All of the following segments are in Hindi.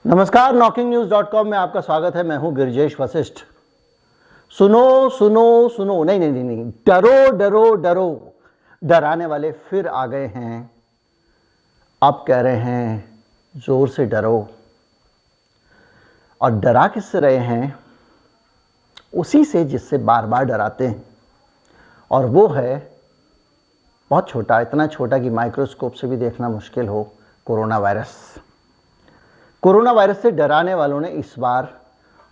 नमस्कार, knocking-news.com में आपका स्वागत है। मैं हूं गिरिजेश वशिष्ठ। सुनो सुनो सुनो, नहीं, डरो डरो डरो, डराने वाले फिर आ गए हैं। अब कह रहे हैं जोर से डरो। और डरा किससे रहे हैं? उसी से जिससे बार बार डराते हैं, और वो है बहुत छोटा, इतना छोटा कि माइक्रोस्कोप से भी देखना मुश्किल हो, कोरोना वायरस। कोरोना वायरस से डराने वालों ने इस बार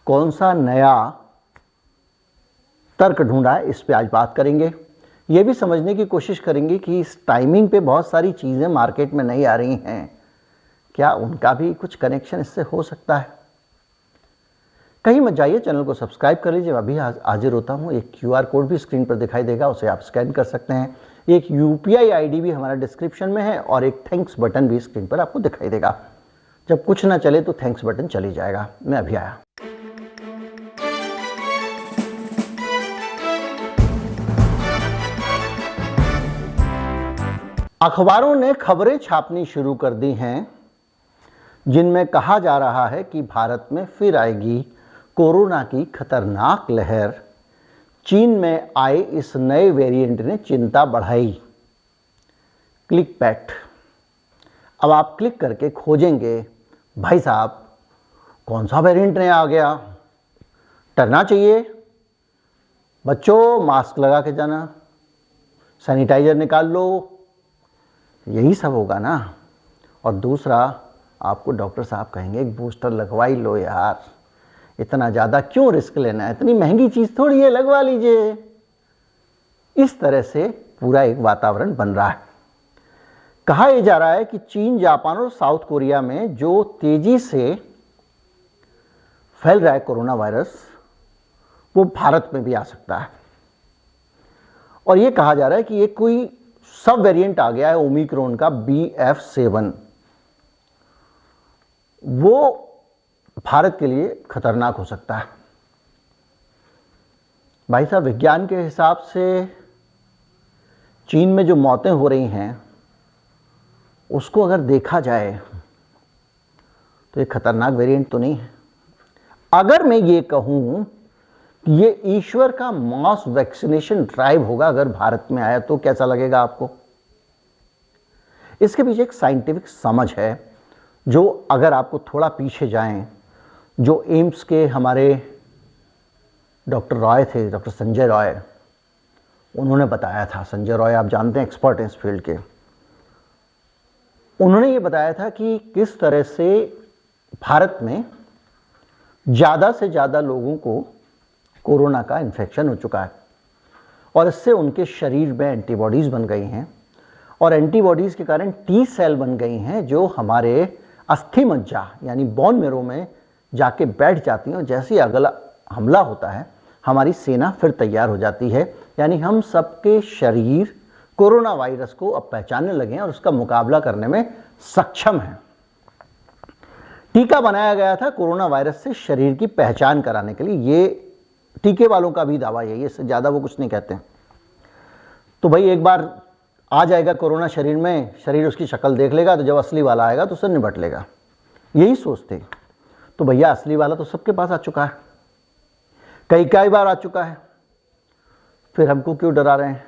कौन सा नया तर्क ढूंढा है, इस पे आज बात करेंगे। ये भी समझने की कोशिश करेंगे कि इस टाइमिंग पे बहुत सारी चीज़ें मार्केट में नहीं आ रही हैं, क्या उनका भी कुछ कनेक्शन इससे हो सकता है? कहीं मत जाइए, चैनल को सब्सक्राइब कर लीजिए। अभी हाजिर होता हूँ। एक QR कोड भी स्क्रीन पर दिखाई देगा, उसे आप स्कैन कर सकते हैं। एक UPI ID भी हमारा डिस्क्रिप्शन में है, और एक थैंक्स बटन भी स्क्रीन पर आपको दिखाई देगा। जब कुछ ना चले तो थैंक्स बटन चली जाएगा। मैं अभी आया। अखबारों ने खबरें छापनी शुरू कर दी हैं, जिनमें कहा जा रहा है कि भारत में फिर आएगी कोरोना की खतरनाक लहर। चीन में आए इस नए वेरिएंट ने चिंता बढ़ाई। Click PAT. अब आप क्लिक करके खोजेंगे, भाई साहब कौन सा वेरिएंट नया आ गया, डरना चाहिए। बच्चों मास्क लगा के जाना, सैनिटाइजर निकाल लो, यही सब होगा ना। और दूसरा, आपको डॉक्टर साहब कहेंगे एक बूस्टर लगवा ही लो यार, इतना ज़्यादा क्यों रिस्क लेना है, इतनी महंगी चीज़ थोड़ी है, लगवा लीजिए। इस तरह से पूरा एक वातावरण बन रहा है। कहा यह जा रहा है कि चीन, जापान और साउथ कोरिया में जो तेजी से फैल रहा है कोरोना वायरस, वो भारत में भी आ सकता है। और यह कहा जा रहा है कि ये कोई सब वेरिएंट आ गया है ओमिक्रॉन का, BF7। वो भारत के लिए खतरनाक हो सकता है। भाई साहब, विज्ञान के हिसाब से चीन में जो मौतें हो रही हैं, उसको अगर देखा जाए तो ये खतरनाक वेरिएंट तो नहीं है। अगर मैं ये कहूं कि ये ईश्वर का मास वैक्सीनेशन ड्राइव होगा अगर भारत में आया, तो कैसा लगेगा आपको? इसके पीछे एक साइंटिफिक समझ है, जो अगर आपको थोड़ा पीछे जाएं, जो एम्स के हमारे डॉक्टर रॉय थे, डॉक्टर संजय रॉय, उन्होंने बताया था। संजय रॉय आप जानते हैं, एक्सपर्ट हैं इस फील्ड के। उन्होंने ये बताया था कि किस तरह से भारत में ज़्यादा से ज़्यादा लोगों को कोरोना का इन्फेक्शन हो चुका है, और इससे उनके शरीर में एंटीबॉडीज़ बन गई हैं, और एंटीबॉडीज़ के कारण T सेल बन गई हैं, जो हमारे अस्थि मज्जा यानी बोन मैरो में जाके बैठ जाती हैं, और जैसे ही अगला हमला होता है, हमारी सेना फिर तैयार हो जाती है। यानी हम सबके शरीर कोरोना वायरस को अब पहचानने लगे हैं और उसका मुकाबला करने में सक्षम हैं। टीका बनाया गया था कोरोना वायरस से शरीर की पहचान कराने के लिए। ये टीके वालों का भी दावा यही है, इससे ज़्यादा वो कुछ नहीं कहते हैं। तो भाई एक बार आ जाएगा कोरोना शरीर में, शरीर उसकी शक्ल देख लेगा, तो जब असली वाला आएगा तो उससे निपट लेगा, यही सोचते। तो भैया असली वाला तो सबके पास आ चुका है, कई बार आ चुका है, फिर हमको क्यों डरा रहे हैं?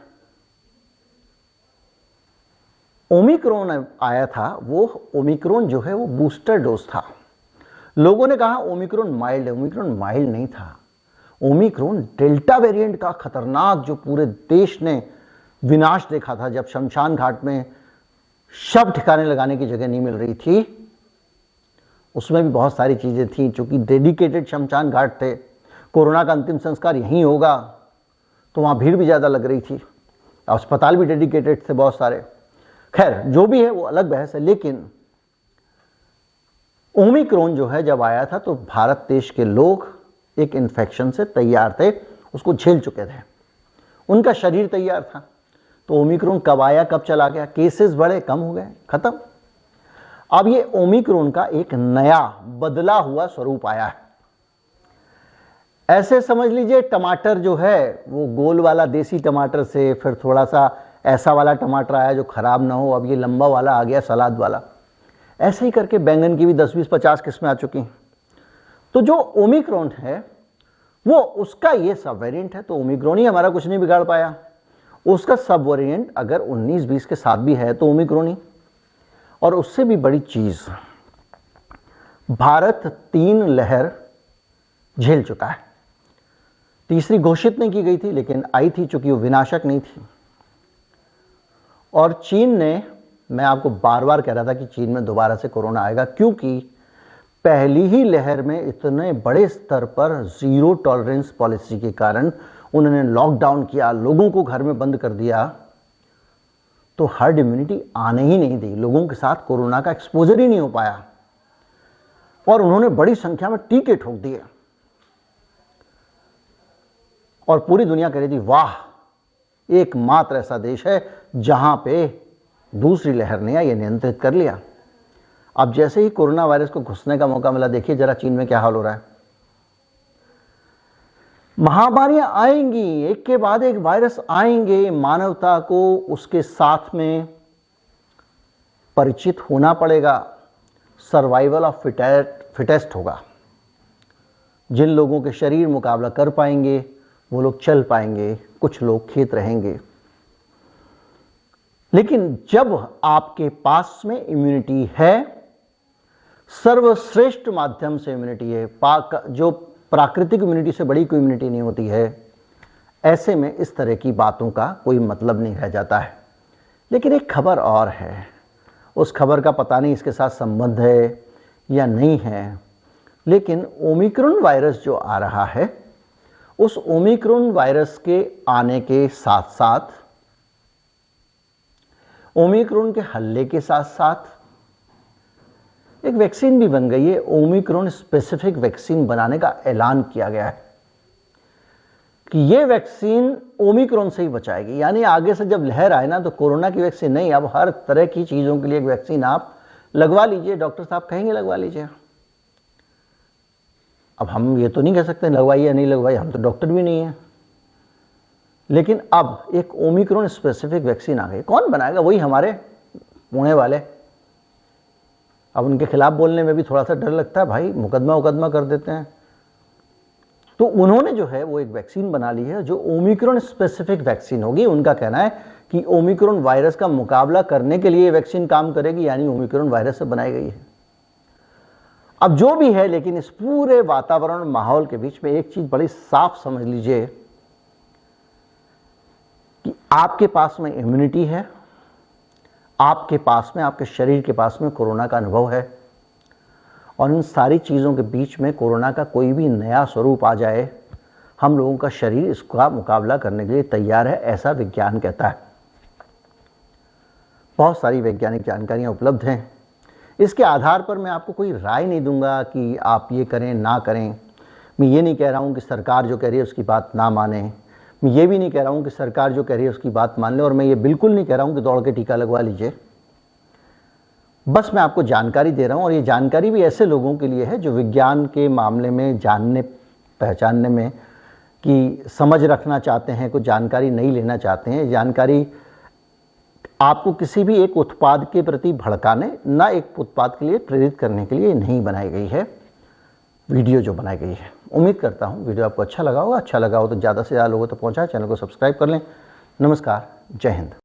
ओमिक्रॉन आया था, वो ओमिक्रॉन जो है वो बूस्टर डोज था। लोगों ने कहा ओमिक्रॉन माइल्ड है, ओमिक्रॉन माइल्ड नहीं था। ओमिक्रॉन डेल्टा वेरिएंट का खतरनाक, जो पूरे देश ने विनाश देखा था, जब शमशान घाट में शव ठिकाने लगाने की जगह नहीं मिल रही थी। उसमें भी बहुत सारी चीज़ें थी, चूँकि डेडिकेटेड शमशान घाट थे, कोरोना का अंतिम संस्कार यहीं होगा, तो वहाँ भीड़ भी ज़्यादा लग रही थी, अस्पताल भी डेडिकेटेड थे बहुत सारे। खैर जो भी है वो अलग बहस है। लेकिन ओमिक्रॉन जो है जब आया था, तो भारत देश के लोग एक इन्फेक्शन से तैयार थे, उसको झेल चुके थे, उनका शरीर तैयार था। तो ओमिक्रॉन कब आया, कब चला गया, केसेस बढ़े, कम हो गए, खत्म। अब ये ओमिक्रॉन का एक नया बदला हुआ स्वरूप आया है। ऐसे समझ लीजिए, टमाटर जो है वो गोल वाला देसी टमाटर से फिर थोड़ा सा ऐसा वाला टमाटर आया जो खराब ना हो, अब ये लंबा वाला आ गया, सलाद वाला। ऐसे ही करके बैंगन की भी 10, 20, 50 किस्में आ चुकी हैं। तो जो ओमिक्रॉन है वो उसका ये सब वेरिएंट है, तो ओमिक्रॉन ही हमारा कुछ नहीं बिगाड़ पाया। उसका सब वेरिएंट अगर 19, 20 के साथ भी है तो ओमिक्रॉन ही। और उससे भी बड़ी चीज, भारत 3 लहर झेल चुका है। तीसरी घोषित नहीं की गई थी लेकिन आई थी, चूंकि वो विनाशक नहीं थी। और चीन ने, मैं आपको बार बार कह रहा था कि चीन में दोबारा से कोरोना आएगा, क्योंकि पहली ही लहर में इतने बड़े स्तर पर जीरो टॉलरेंस पॉलिसी के कारण उन्होंने लॉकडाउन किया, लोगों को घर में बंद कर दिया, तो हर्ड इम्यूनिटी आने ही नहीं दी। लोगों के साथ कोरोना का एक्सपोजर ही नहीं हो पाया और उन्होंने बड़ी संख्या में टीके ठोक दिए। और पूरी दुनिया कह रही थी वाह, एकमात्र ऐसा देश है जहां पे दूसरी लहर ने ये नियंत्रित कर लिया। अब जैसे ही कोरोना वायरस को घुसने का मौका मिला, देखिए जरा चीन में क्या हाल हो रहा है। महामारियां आएंगी, एक के बाद एक वायरस आएंगे, मानवता को उसके साथ में परिचित होना पड़ेगा। सर्वाइवल ऑफ फिटेस्ट होगा। जिन लोगों के शरीर मुकाबला कर पाएंगे वो लोग चल पाएंगे, कुछ लोग खेत रहेंगे। लेकिन जब आपके पास में इम्यूनिटी है, सर्वश्रेष्ठ माध्यम से इम्यूनिटी है, जो प्राकृतिक इम्यूनिटी से बड़ी कोई इम्यूनिटी नहीं होती है, ऐसे में इस तरह की बातों का कोई मतलब नहीं रह जाता है। लेकिन एक खबर और है, उस खबर का पता नहीं इसके साथ संबंध है या नहीं है, लेकिन ओमिक्रॉन वायरस जो आ रहा है, उस ओमिक्रॉन वायरस के आने के साथ साथ, ओमिक्रॉन के हल्ले के साथ साथ एक वैक्सीन भी बन गई है। ओमिक्रॉन स्पेसिफिक वैक्सीन बनाने का ऐलान किया गया है कि ये वैक्सीन ओमिक्रॉन से ही बचाएगी। यानी आगे से जब लहर आए ना, तो कोरोना की वैक्सीन नहीं, अब हर तरह की चीज़ों के लिए एक वैक्सीन आप लगवा लीजिए। डॉक्टर साहब कहेंगे लगवा लीजिए। अब हम ये तो नहीं कह सकते लगवाइए या नहीं लगवाइए, हम तो डॉक्टर भी नहीं हैं। लेकिन अब एक ओमिक्रॉन स्पेसिफिक वैक्सीन आ गई। कौन बनाएगा? वही हमारे पुणे वाले। अब उनके खिलाफ बोलने में भी थोड़ा सा डर लगता है, भाई मुकदमा कर देते हैं। तो उन्होंने जो है वो एक वैक्सीन बना ली है जो ओमिक्रॉन स्पेसिफिक वैक्सीन होगी। उनका कहना है कि ओमिक्रॉन वायरस का मुकाबला करने के लिए वैक्सीन काम करेगी, यानी ओमिक्रॉन वायरस से बनाई गई है। अब जो भी है, लेकिन इस पूरे वातावरण माहौल के बीच में एक चीज बड़ी साफ समझ लीजिए कि आपके पास में इम्यूनिटी है, आपके पास में, आपके शरीर के पास में कोरोना का अनुभव है, और इन सारी चीज़ों के बीच में कोरोना का कोई भी नया स्वरूप आ जाए, हम लोगों का शरीर इसका मुकाबला करने के लिए तैयार है, ऐसा विज्ञान कहता है। बहुत सारी वैज्ञानिक जानकारियाँ उपलब्ध हैं। इसके आधार पर मैं आपको कोई राय नहीं दूंगा कि आप ये करें ना करें। मैं ये नहीं कह रहा हूँ कि सरकार जो कह रही है उसकी बात ना माने। मैं ये भी नहीं कह रहा हूँ कि सरकार जो कह रही है उसकी बात मान ले, और मैं ये बिल्कुल नहीं कह रहा हूँ कि दौड़ के टीका लगवा लीजिए। बस मैं आपको जानकारी दे रहा हूँ, और ये जानकारी भी ऐसे लोगों के लिए है जो विज्ञान के मामले में जानने पहचानने में कि समझ रखना चाहते हैं, कुछ जानकारी नहीं लेना चाहते हैं। जानकारी आपको किसी भी एक उत्पाद के प्रति भड़काने, ना एक उत्पाद के लिए प्रेरित करने के लिए नहीं बनाई गई है वीडियो जो बनाई गई है। उम्मीद करता हूँ वीडियो आपको अच्छा लगा होगा। अच्छा लगा हो तो ज़्यादा से ज़्यादा लोगों तक पहुँचाएं, चैनल को सब्सक्राइब कर लें। नमस्कार, जय हिंद।